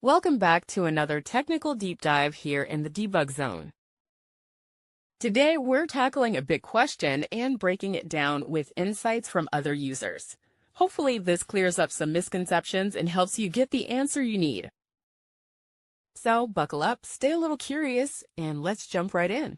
Welcome back to another technical deep dive here in the debug zone. Today, we're tackling a big question and breaking it down with insights from other users. Hopefully, this clears up some misconceptions and helps you get the answer you need. So, buckle up, stay a little curious, and let's jump right in.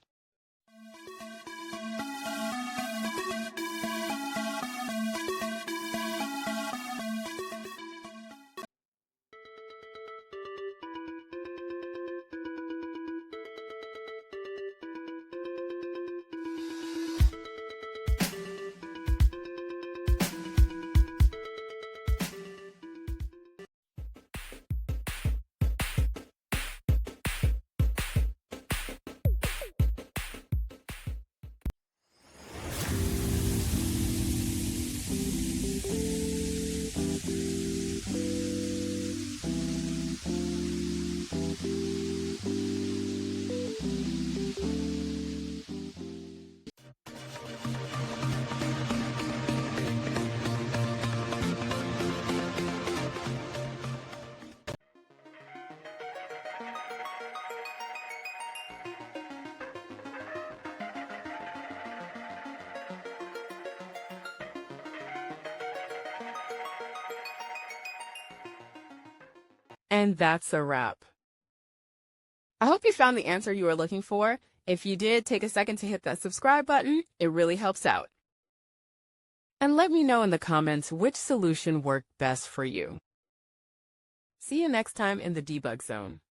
And that's a wrap. I hope you found the answer you were looking for. If you did, take a second to hit that subscribe button. It really helps out. And let me know in the comments which solution worked best for you. See you next time in the debug zone.